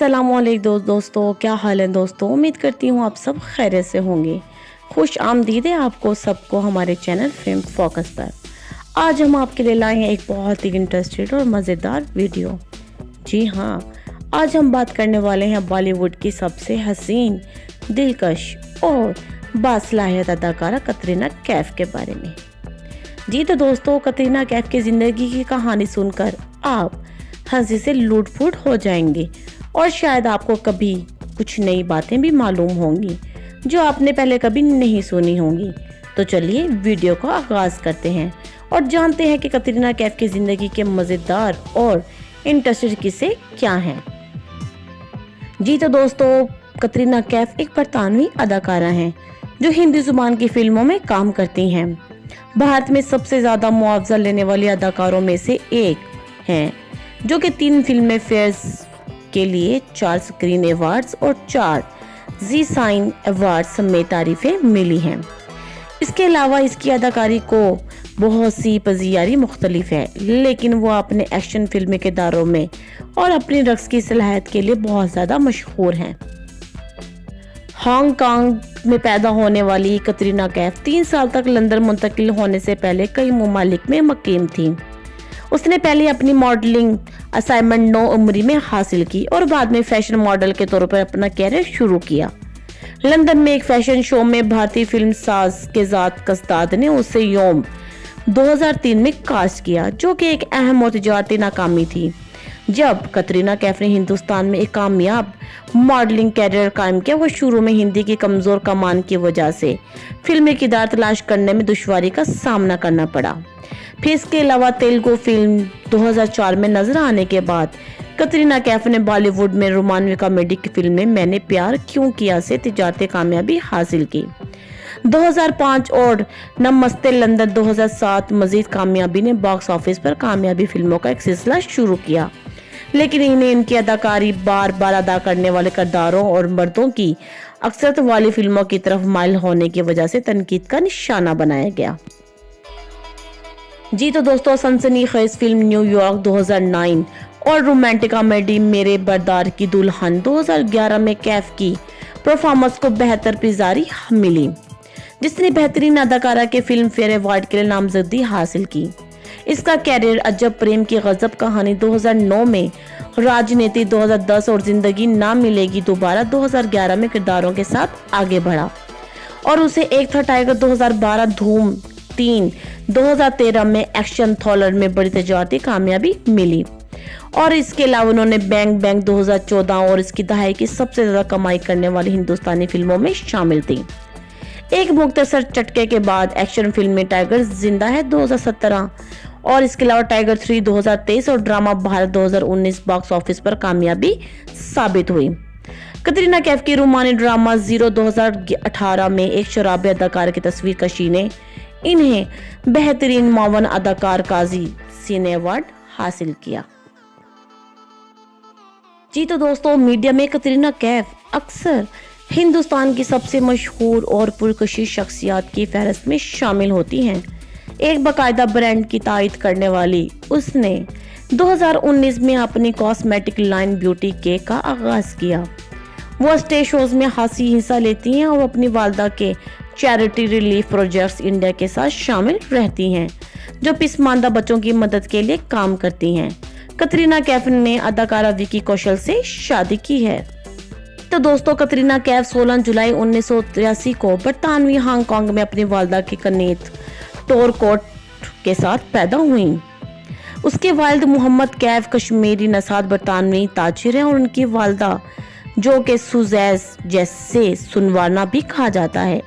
अस्सलामुअलैकुम दोस्तों, क्या हाल है दोस्तों। उम्मीद करती हूँ आप सब खैरियत से होंगे। खुश आमदीद है आपको सबको हमारे चैनल फिल्म फोकस पर। आज हम आपके लिए लाए हैं एक बहुत ही इंटरेस्टेड और मज़ेदार वीडियो। जी हाँ, आज हम बात करने वाले हैं बॉलीवुड की सबसे हसीन, दिलकश और बासलाहियत अदाकारा कतरीना कैफ के बारे में। जी तो दोस्तों, कतरीना कैफ की ज़िंदगी की कहानी सुनकर आप हंसी से लूट-फूट हो जाएंगे और शायद आपको कभी कुछ नई बातें भी मालूम होंगी जो आपने पहले कभी नहीं सुनी होंगी। तो चलिए वीडियो का आगाज़ करते हैं और जानते हैं कि कतरीना कैफ की ज़िंदगी के मज़ेदार और इंटरेस्टिंग किस्से क्या हैं। जी तो दोस्तों, कतरीना कैफ एक बरतानवी अदाकारा हैं जो हिंदी ज़ुबान की फिल्मों में काम करती हैं। भारत में सबसे ज़्यादा मुआवजा लेने वाली अदाकारों में से एक हैं, जो कि 3 फिल्म फेयर्स के लिए 4 स्क्रीन अवार्ड्स और 4 जी साइन अवार्ड्स समेत तारीफें मिली हैं। इसके अलावा इसकी अदाकारी को बहुत सी पजियारी मुख्तलिफ है, लेकिन वो अपने एक्शन फिल्मी किरदारों में और अपनी रक्स की सलाहियत के लिए बहुत ज़्यादा मशहूर हैं। हांगकांग में पैदा होने वाली कतरीना कैफ 3 साल तक लंदन मुंतकिल होने से पहले कई ममालिक में मुकीम थी। उसने पहले अपनी मॉडलिंग असाइनमेंट 9 उम्री में हासिल की और बाद में फैशन मॉडल के तौर पर अपना कैरियर शुरू किया। लंदन में एक फैशन शो में भारतीय फिल्म साज केजाद कसदाद ने उसे योम 2003 में कास्ट किया, जो कि एक अहम और तिजारती नाकामी थी। जब कतरीना कैफ ने हिंदुस्तान में एक कामयाब मॉडलिंग कैरियर कायम किया, वो शुरू में हिंदी की कमजोर कमान की वजह से फिल्मी किरदार तलाश करने में दुश्वारी का सामना करना पड़ा। फिर इसके अलावा तेलुगु फिल्म 2004 में नजर आने के बाद कतरीना कैफ ने बॉलीवुड में रोमांटिक कॉमेडी की फिल्म में मैंने प्यार क्यों किया से तिजारती कामयाबी हासिल की। 2005 और नमस्ते लंदन 2007 मजीद कामयाबी ने बॉक्स ऑफिस पर कामयाबी फिल्मों का एक सिलसिला शुरू किया, लेकिन इन्हें इनकी अदाकारी बार बार अदा करने वाले किरदारों और मर्दों की अक्सरत वाली फिल्मों की तरफ माइल होने की वजह से तनकीद का निशाना बनाया गया। जी तो दोस्तों, सनसनीखेज फिल्म न्यूयॉर्क 2009 और रोमांटिक कॉमेडी मेरे बरदार की दुल्हन 2011 में कैफ की परफॉर्मेंस को बेहतर पिजारी मिली, जिसने बेहतरीन अदाकारा के फिल्म फेयर अवार्ड के लिए नामजदगी हासिल की। इसका कैरियर अजब प्रेम की गजब कहानी 2009 में, राजनीति 2010 और जिंदगी ना मिलेगी दोबारा 2011 में किरदारों के साथ आगे बढ़ा और उसे एक था टाइगर 2012, धूम 3 2013 में एक्शन थ्रिलर में बड़ी तिजारती कामयाबी मिली और इसके अलावा उन्होंने बैंग बैंग 2014 और इसकी दहाई की सबसे ज्यादा कमाई करने वाली हिंदुस्तानी फिल्मों में शामिल थी। एक मुख्तसर चटके के बाद एक्शन फिल्म में टाइगर जिंदा है 2017 और इसके अलावा टाइगर 3 2023 और ड्रामा भारत 2019 बॉक्स ऑफिस पर कामयाबी साबित हुई। कतरीना कैफ की रोमानी ड्रामा 0 2018 में एक शराबी अदाकार की तस्वीर कशी ने इन्हें बेहतरीन मावन अदाकार काजी सीने अवार्ड हासिल किया। जी तो दोस्तों, मीडिया में कतरीना कैफ अक्सर हिंदुस्तान की सबसे मशहूर और पुरकशिश शख्सियत की फहरिस्त में शामिल होती हैं। एक बाकायदा ब्रांड की तायद करने वाली उसने 2019 में अपनी कॉस्मेटिक लाइन ब्यूटी केक का आगाज किया। वो स्टेज शोज में हासी हिस्सा लेती हैं और अपनी वालदा के चैरिटी रिलीफ प्रोजेक्ट्स इंडिया के साथ शामिल रहती हैं, जो पिसमानदा बच्चों की मदद के लिए काम करती हैं। कतरीना कैफ ने अदाकारा विकी कौशल से शादी की है। तो दोस्तों, कतरीना कैफ 16 जुलाई 1983 को बरतानवी हांगकांग में अपनी वालदा की कनेत टोरकोट के साथ पैदा हुई। उसके वालिद मोहम्मद कैफ कश्मीरी नसाद बरतानवी ताजिर हैं और उनकी वालदा, जो कि सुजैज जैसे सुनवाना भी कहा जाता है,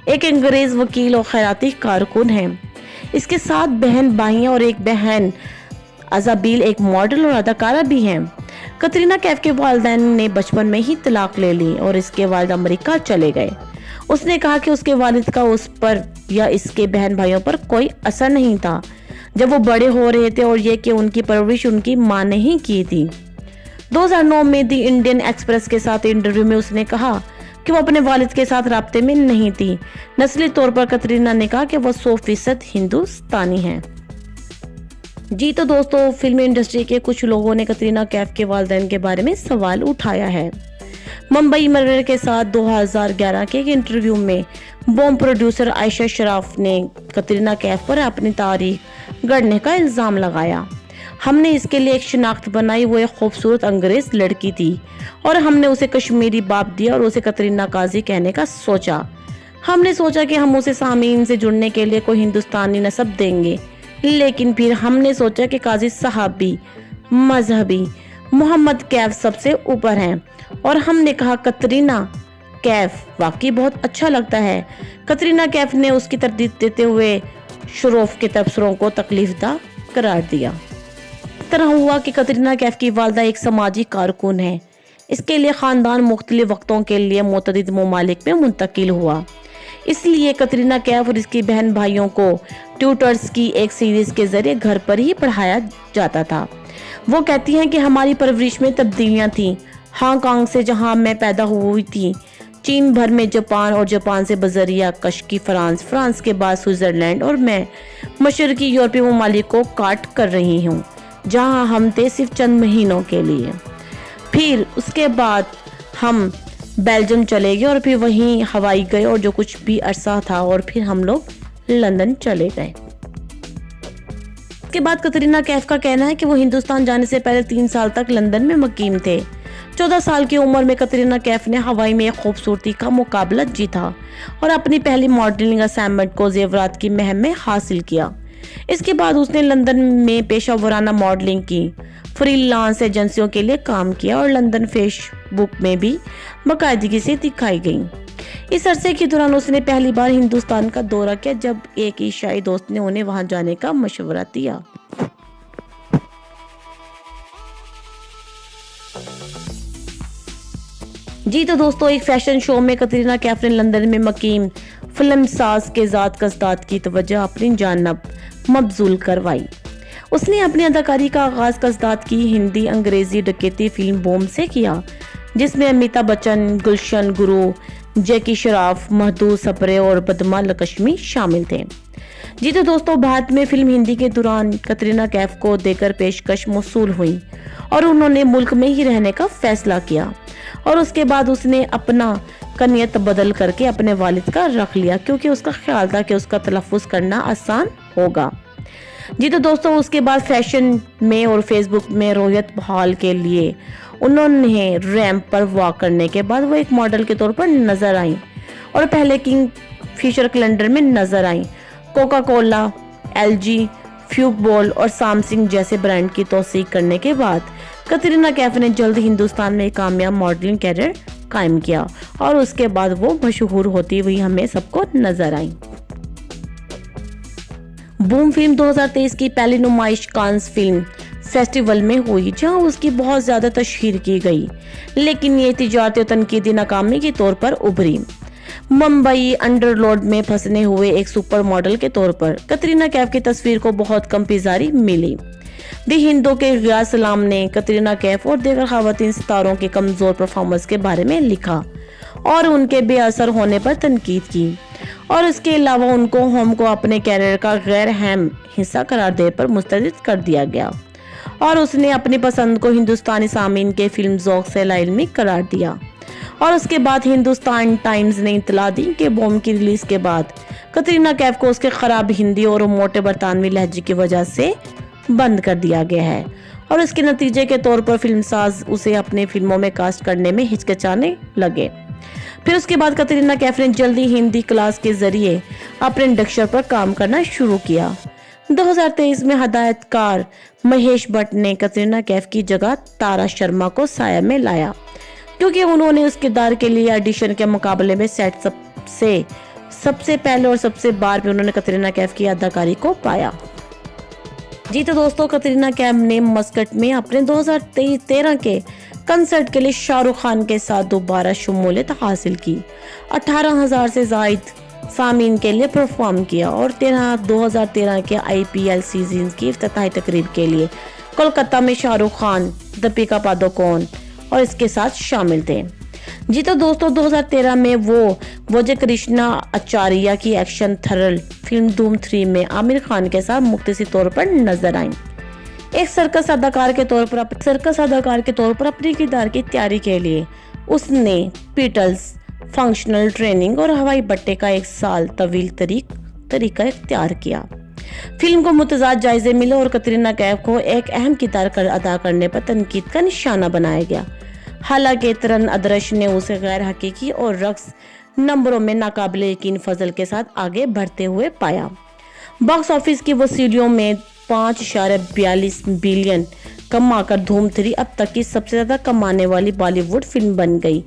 एक अंग्रेज वकील और खैराती कारकुन है। इसके 7 बहन भाई और एक बहन अजाबील एक मॉडल और अदाकारा भी हैं। कतरीना कैफ के वालिदैन ने बचपन में ही तलाक ले ली और इसके वालिद अमेरिका चले गए। उसने कहा कि उसके वालिद का उस पर या इसके बहन भाइयों पर कोई असर नहीं था जब वो बड़े हो रहे थे और ये कि उनकी परवरिश उनकी माँ ने ही की थी। 2009 में दी इंडियन एक्सप्रेस के साथ इंटरव्यू में उसने कहा कि वो अपने वालिद के साथ राब्ते में नहीं थी। नस्ली तौर पर कतरीना ने कहा कि वो 100% हिंदुस्तानी है। जी तो दोस्तों, फिल्म इंडस्ट्री के कुछ लोगों ने कतरीना कैफ के वालिदैन के बारे में सवाल उठाया है। मुंबई मिरर के साथ 2011 के एक इंटरव्यू में बॉम्ब प्रोड्यूसर आयशा शराफ ने कतरीना कैफ पर अपनी तारीख गढ़ने का इल्जाम लगाया। हमने इसके लिए एक शिनाख्त बनाई, वो एक खूबसूरत अंग्रेज लड़की थी और हमने उसे कश्मीरी बाप दिया और उसे कतरीना काजी कहने का सोचा। हमने सोचा कि हम उसे सामीन से जुड़ने के लिए कोई हिंदुस्तानी नस्ब देंगे, लेकिन फिर हमने सोचा कि काजी सहाबी मजहबी मोहम्मद कैफ सबसे ऊपर हैं और हमने कहा कतरीना कैफ वाकई बहुत अच्छा लगता है। कतरीना कैफ ने उसकी तरदीद देते हुए शरोफ के तबसरों को तकलीफदा करार दिया। इस तरह हुआ कि कतरीना कैफ की वालदा एक समाजी कारकुन है। इसके लिए खानदान मुख्तलिफ वक्तों के लिए मुतअद्दिद ममालिक में मुंतकिल हुआ। इसलिए कतरीना कैफ और इसकी बहन भाइयों को ट्यूटर्स की एक सीरीज के जरिए घर पर ही पढ़ाया जाता था। वो कहती हैं कि हमारी परवरिश में तब्दीलियां थीं। हांगकांग से जहां मैं पैदा हुई थी, चीन भर में जापान और जापान से बजरिया कश्की फ्रांस, फ्रांस के बाद स्विट्जरलैंड और मैं मशरकी यूरोपीय ममालिक को काट कर रही हूँ, जहां हम थे सिर्फ चंद महीनों के लिए। फिर उसके बाद हम बेल्जियम चले गए और फिर वहीं हवाई गए और जो कुछ भी अरसा था, और फिर हम लोग लंदन चले गए। इसके बाद कतरीना कैफ का कहना है कि वो हिंदुस्तान जाने से पहले 3 साल तक लंदन में मुकीम थे। 14 साल की उम्र में कतरीना कैफ ने हवाई में एक खूबसूरती का मुकाबला जीता और अपनी पहली मॉडलिंग असाइनमेंट को जेवरात की महम में हासिल किया। इसके बाद उसने लंदन में पेशा वराना मॉडलिंग की, फ्रीलांस एजेंसियों के लिए काम किया और लंदन फेसबुक में भी बाकायदगी से दिखाई गई। इस अरसे के दौरान उसने पहली बार हिंदुस्तान का दौरा किया, जब एक ईसाई दोस्त ने उन्हें वहां जाने का मशवरा दिया। जी तो दोस्तों, एक फैशन शो में कतरीना कैफ ने लंदन में मकीम फिल्म साज के ज़ात कसदात की तवज्जो अपनी जानब मबजूल करवाई। उसने अपनी अदाकारी का आगाज कसदात की हिंदी अंग्रेजी डकैती फिल्म बॉम्ब से किया, जिसमें अमिताभ बच्चन, गुलशन गुरु, जैकी श्रॉफ, महदूद सपरे और बदमा लक्ष्मी शामिल थे। जी तो दोस्तों, भारत में फिल्म हिंदी के दौरान कतरीना कैफ को देकर पेशकश मौसूल हुई और उन्होंने मुल्क में ही रहने का फैसला किया और उसके बाद उसने अपना कनियत बदल करके अपने वालिद का रख लिया, क्योंकि उसका ख्याल था कि उसका तलफ़ुज़ करना आसान होगा। जी तो दोस्तों, उसके बाद फैशन में और फेसबुक में रोहित बहाल के लिए उन्होंने रैंप पर वॉक करने के बाद वो एक मॉडल के तौर पर नजर आई और पहले किंग फिशर कैलेंडर में नजर आई। कोका कोला, एलजी, फ्यूकबॉल और सैमसंग जैसे ब्रांड की तौसीक करने के बाद कतरीना कैफ ने जल्द हिंदुस्तान में एक कामयाब मॉडलिंग कैरियर कायम किया और उसके बाद वो मशहूर होती हुई हमें सबको नजर आई। बूम फिल्म 2023 की पहली नुमाइश कांस फिल्म फेस्टिवल में हुई, जहां उसकी बहुत ज्यादा तशहीर की गई, लेकिन ये तिजारती और तनकीदी नाकामी के तौर पर उभरी। मुंबई अंडरलोड में फंसने हुए एक सुपर मॉडल के तौर पर कतरीना कैफ की तस्वीर को बहुत कम पिजारी मिली। दी हिंदू के गियास सलाम ने कतरीना कैफ और दीगर खवातीन सितारों के कमजोर परफॉर्मेंस के बारे में लिखा और उनके बेअसर होने पर तनकीद की, और इसके अलावा उनको होम को अपने कैरियर का गैर अहम हिस्सा करार देने पर मुस्तरद कर दिया गया और उसने अपनी पसंद को हिंदुस्तानी सामीन के फिल्म ज़ौक़ से लाइल्मी करार दिया। और उसके बाद हिंदुस्तान टाइम्स ने इतला दी कि बॉम्ब की रिलीज के बाद कतरीना कैफ को उसके खराब हिंदी और मोटे बरतानवी लहजे की वजह से बंद कर दिया गया है और इसके नतीजे के तौर पर फिल्मसाज उसे अपने फिल्मों में कास्ट करने में हिचकिचाने लगे। फिर उसके बाद कतरीना कैफ ने जल्दी हिंदी क्लास के जरिए अपने इंडक्शन पर काम करना शुरू किया। 2023 में हदायतकार महेश भट्ट ने कतरीना कैफ की जगह तारा शर्मा को साया में लाया, क्योंकि उन्होंने उस किरदार के लिए ऑडिशन के मुकाबले में सेट सबसे पहले और सबसे बार भी उन्होंने कतरीना कैफ की अदाकारी को पाया। जी तो दोस्तों, कतरीना कैफ ने मस्कट में अपने 2013 के कंसर्ट के लिए शाहरुख खान के साथ दोबारा शमूलियत हासिल की। 18,000 से जायद सामीन के लिए परफॉर्म किया और 2013 के IPL सीजन की इफ्तिताही तकरीब के लिए कोलकाता में शाहरुख खान, दीपिका पादुकोण और इसके साथ शामिल थे। जी तो दोस्तों, 2013 में वो वजह कृष्णा आचार्य की एक्शन थ्रिलर फिल्म धूम 3 में आमिर खान के साथ मुख्तसर तौर पर नजर आई। एक सर्कस अदाकार के तौर पर अपने किरदार की तैयारी के लिए उसने पीटल्स, फंक्शनल ट्रेनिंग और हवाई बट्टे का 1 साल तवील तरीका इख्तियार किया। फिल्म को मुतज़ाद जायजे मिले और कतरीना कैफ को एक अहम किरदार अदा करने पर तनकीद का निशाना बनाया गया। हालांकि तरन अदरश ने उसे गैर हकीकी और रक्स नंबरों में नाकाबिले यकीन फजल के साथ आगे बढ़ते हुए पाया। बॉक्स ऑफिस की वसूलियों में 5.42 बिलियन कमाकर धूम 3 अब तक की सबसे ज्यादा कमाने वाली बॉलीवुड फिल्म बन गई,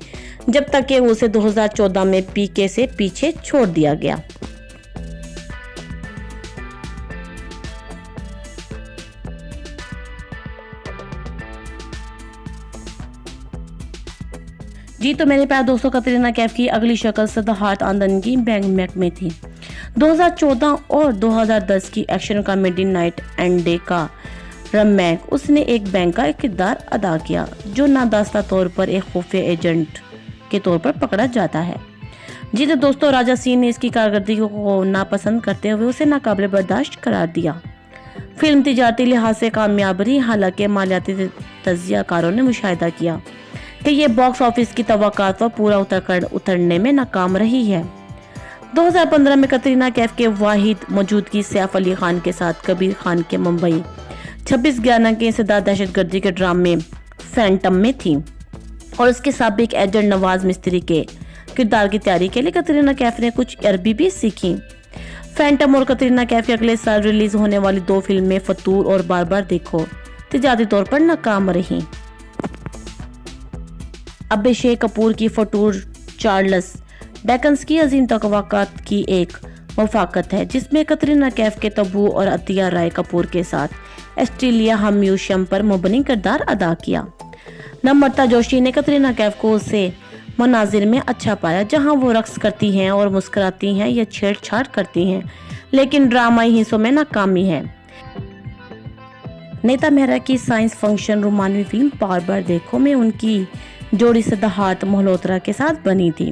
जब तक कि उसे 2014 में पीके से पीछे छोड़ दिया गया। जी तो मेरे प्यारे दोस्तों, कतरीना कैफ की अगली शक्ल सदाहात आंदन की बैंग में थी। 2014 और 2010 की action comedy night and day का रमैक उसने एक बैंक का किरदार अदा किया, जो नादास्ता तौर पर एक खुफिया एजेंट के तौर पर पकड़ा जाता है। जी तो दोस्तों, राजा सीन ने इसकी कारकर्दगी को नापसंद करते हुए उसे नाकाबिले बर्दाश्त करार दिया। फिल्म तिजारती लिहाज से कामयाब रही, हालांकि मालियाती तज्जियाकारों ने मुशाहिदा किया कि ये बॉक्स ऑफिस की तवक्कात पर पूरा उतरने में नाकाम रही है। 2015 में कतरीना कैफ के वाहिद मौजूदगी सैफ अली खान के साथ कबीर खान के मुंबई 26/11 के इंसदाद दहशतगर्दी के ड्रामे फैंटम में थी और उसके साबिक एजेंट नवाज मिस्त्री के किरदार की तैयारी के लिए कतरीना कैफ ने कुछ अरबी भी सीखी। फैंटम और कतरीना कैफ के अगले साल रिलीज होने वाली 2 फिल्में फतूर और बार बार देखो तिजारती तौर पर नाकाम रही। अभिषेक कपूर की फतूर चार्ल्स डेकन्स की अजीम तवक्कुआत की एक मुफाकत है, जिसमें कतरीना कैफ के तब्बू और अतिया राय कपूर के साथ ऑस्ट्रेलिया हम म्यूजियम पर मुबनी किरदार अदा किया। नम्रता जोशी ने कतरीना कैफ को उसे मनाजिर में अच्छा पाया, जहां वो रक्स करती हैं और मुस्कुराती हैं या छेड़छाड़ करती हैं, लेकिन ड्रामाई हिस्सों में नाकामी है। नेता मेहरा की साइंस फंक्शन रोमानवी फिल्म बार बार देखो में उनकी जोड़ी सदाहात मल्होत्रा के साथ बनी थी।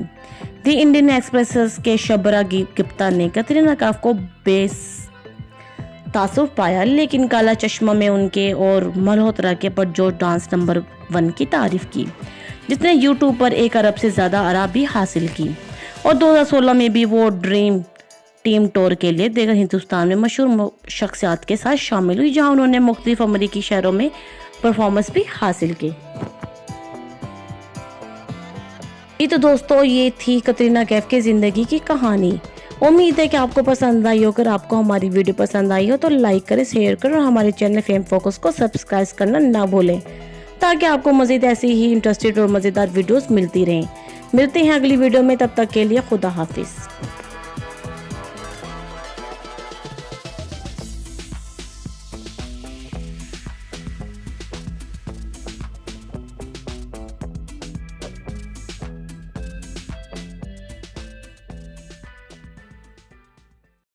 दी इंडियन एक्सप्रेस के शबरा गुप्ता ने कतरीना कैफ को बेस तासुफ पाया, लेकिन काला चश्मा में उनके और मल्होत्रा के पुरजोश डांस नंबर 1 की तारीफ की, जिसने यूट्यूब पर 1 अरब से ज्यादा आराब भी हासिल की। और 2016 में भी वो ड्रीम टीम टूर के लिए देगर हिंदुस्तान में मशहूर शख्सियात के साथ शामिल हुई, जहां उन्होंने मुख्तलिफ अमरीकी शहरों में परफॉर्मेंस भी हासिल की। तो दोस्तों, ये थी कतरीना कैफ की जिंदगी की कहानी। उम्मीद है कि आपको पसंद आई हो। अगर आपको हमारी वीडियो पसंद आई हो तो लाइक करें, शेयर करें और हमारे चैनल फेम फोकस को सब्सक्राइब करना ना भूलें, ताकि आपको मजीद ऐसी ही इंटरेस्टेड और मजेदार वीडियोस मिलती रहें। मिलते हैं अगली वीडियो में, तब तक के लिए खुदा हाफिज।